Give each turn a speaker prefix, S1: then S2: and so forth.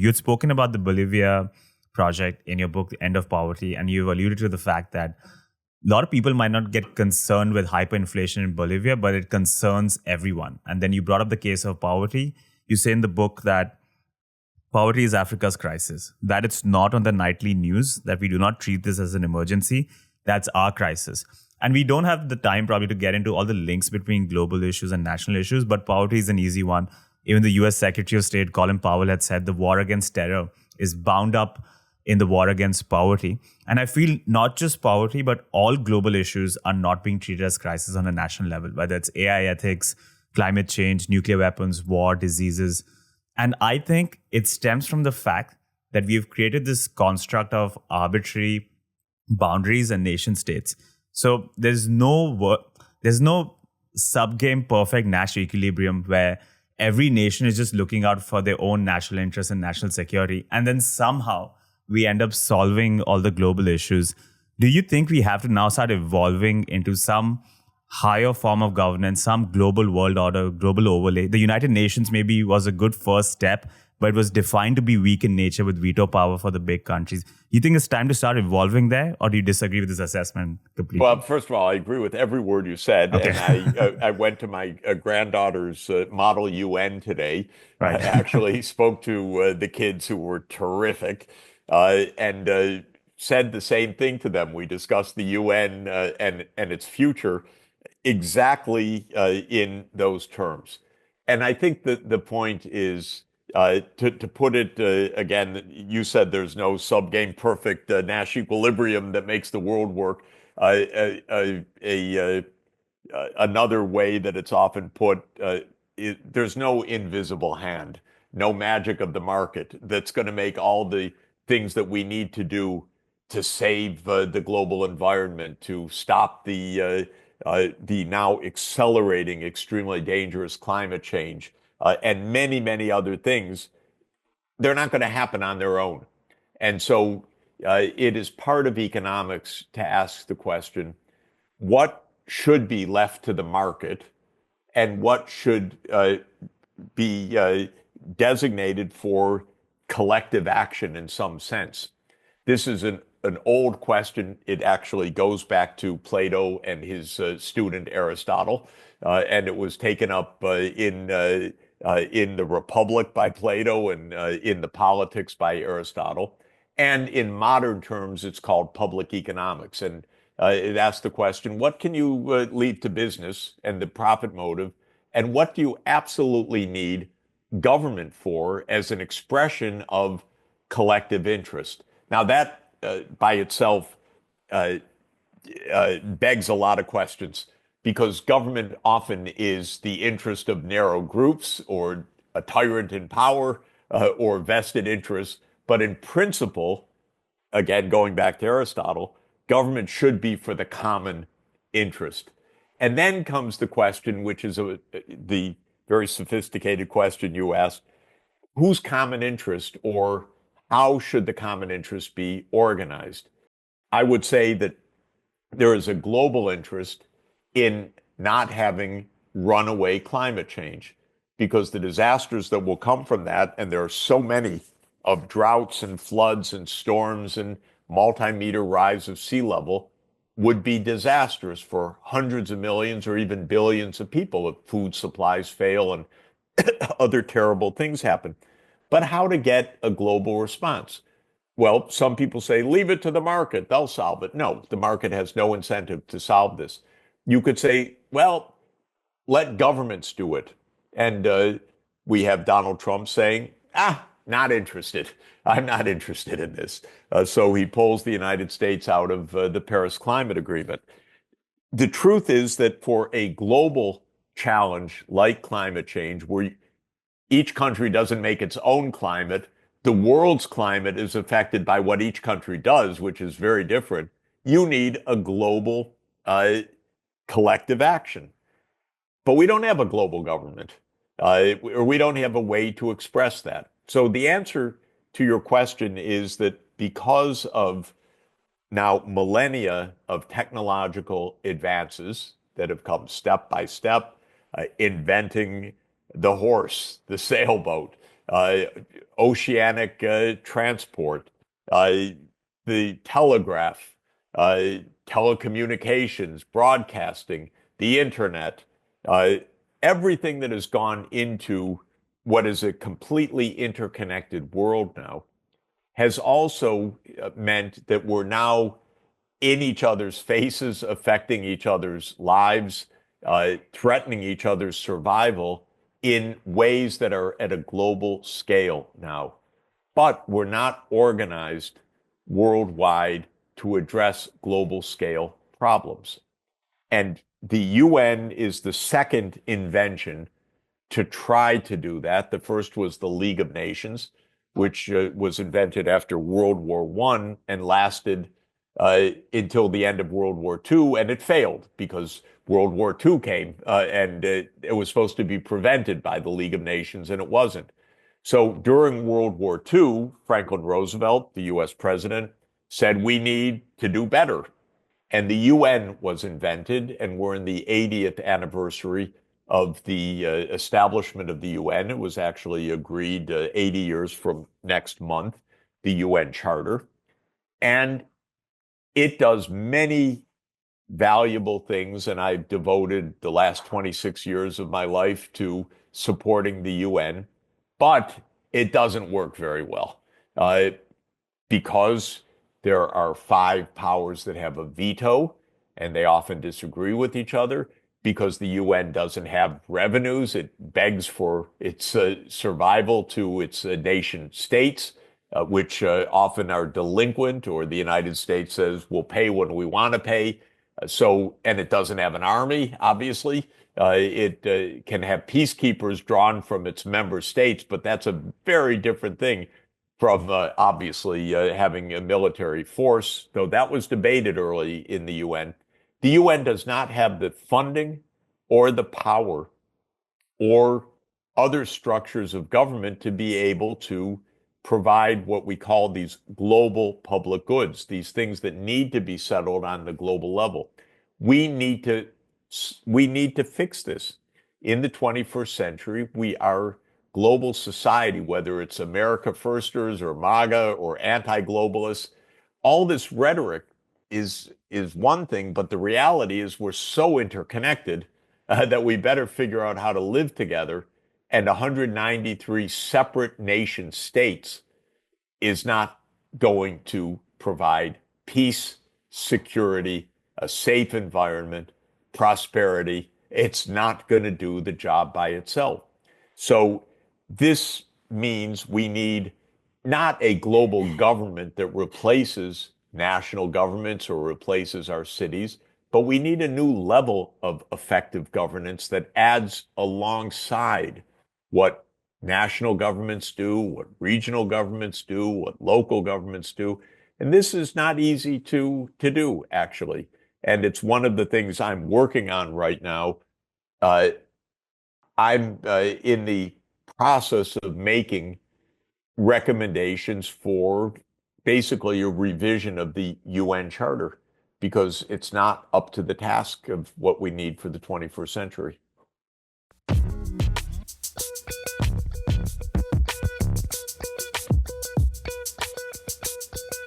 S1: You had spoken about the Bolivia project in your book, The End of Poverty, and you've alluded to the fact that a lot of people might not get concerned with hyperinflation in Bolivia, but it concerns everyone. And then you brought up the case of poverty. You say in the book that poverty is Africa's crisis, that it's not on the nightly news, that we do not treat this as an emergency. That's our crisis. And we don't have the time probably to get into all the links between global issues and national issues, but poverty is an easy one. Even the US Secretary of State, Colin Powell, had said the war against terror is bound up in the war against poverty. And I feel not just poverty, but all global issues are not being treated as crises on a national level, whether it's AI ethics, climate change, nuclear weapons, war, diseases. And I think it stems from the fact that we've created this construct of arbitrary boundaries and nation states. So there's no sub-game perfect national equilibrium where every nation is just looking out for their own national interests and national security. And then somehow we end up solving all the global issues. Do you think we have to now start evolving into some higher form of governance, some global world order, global overlay? The United Nations maybe was a good first step, but it was defined to be weak in nature with veto power for the big countries. You think it's time to start evolving there, or do you disagree with this assessment completely?
S2: Well, first of all, I agree with every word you said.
S1: Okay.
S2: And I went to my granddaughter's Model UN today. I
S1: Right.
S2: actually spoke to the kids who were terrific and said the same thing to them. We discussed the UN and its future exactly in those terms. And I think that the point is to put it again, you said there's no subgame perfect Nash equilibrium that makes the world work. Another way that it's often put, there's no invisible hand, no magic of the market that's going to make all the things that we need to do to save the global environment, to stop the now accelerating, extremely dangerous climate change, and many, many other things. They're not going to happen on their own. And so it is part of economics to ask the question, what should be left to the market and what should be designated for collective action in some sense? This is an old question. It actually goes back to Plato and his student Aristotle, and it was taken up in the Republic by Plato and in the Politics by Aristotle. And in modern terms, it's called public economics. And it asks the question, what can you leave to business and the profit motive? And what do you absolutely need government for as an expression of collective interest? Now, that by itself begs a lot of questions because government often is the interest of narrow groups or a tyrant in power or vested interests. But in principle, again, going back to Aristotle, government should be for the common interest. And then comes the question, which is the very sophisticated question you asked, whose common interest or how should the common interest be organized? I would say that there is a global interest in not having runaway climate change because the disasters that will come from that, and there are so many of droughts and floods and storms and multi-meter rise of sea level, would be disastrous for hundreds of millions or even billions of people if food supplies fail and other terrible things happen. But how to get a global response? Well, some people say, leave it to the market, they'll solve it. No, the market has no incentive to solve this. You could say, well, let governments do it. And we have Donald Trump saying, not interested. I'm not interested in this. So he pulls the United States out of the Paris Climate Agreement. The truth is that for a global challenge like climate change, where each country doesn't make its own climate, the world's climate is affected by what each country does, which is very different. You need a global collective action. But we don't have a global government, or we don't have a way to express that. So the answer to your question is that because of now millennia of technological advances that have come step by step, inventing the horse, the sailboat, uh, oceanic transport, uh, the telegraph, uh, telecommunications, broadcasting, the internet, uh, everything that has gone into what is a completely interconnected world now has also meant that we're now in each other's faces, affecting each other's lives, threatening each other's survival in ways that are at a global scale now. But we're not organized worldwide to address global scale problems. And the UN is the second invention to try to do that. The first was the League of Nations, which was invented after World War I and lasted until the end of World War II, and it failed because World War II came and it was supposed to be prevented by the League of Nations, and it wasn't. So during World War II, Franklin Roosevelt, the US president, said we need to do better. And the UN was invented, and we're in the 80th anniversary of the establishment of the UN. It was actually agreed 80 years from next month, the UN Charter. And it does many valuable things, and I've devoted the last 26 years of my life to supporting the UN, but it doesn't work very well because there are five powers that have a veto, and they often disagree with each other. Because the UN doesn't have revenues, it begs for its survival to its nation states, which often are delinquent, or the United States says we'll pay when we want to pay. And it doesn't have an army, obviously. It can have peacekeepers drawn from its member states, but that's a very different thing from obviously having a military force, though that was debated early in the UN. The UN does not have the funding or the power or other structures of government to be able to provide what we call these global public goods, these things that need to be settled on the global level. We need to fix this. In the 21st century, we are global society, whether it's America Firsters or MAGA or anti-globalists. All this rhetoric is one thing, but the reality is we're so interconnected that we better figure out how to live together. And 193 separate nation states is not going to provide peace, security, a safe environment, prosperity. It's not going to do the job by itself. So this means we need not a global government that replaces national governments or replaces our cities, but we need a new level of effective governance that adds alongside what national governments do, what regional governments do, what local governments do. And this is not easy to do, actually. And it's one of the things I'm working on right now. Uh, I'm in the process of making recommendations for basically a revision of the UN Charter because it's not up to the task of what we need for the 21st century.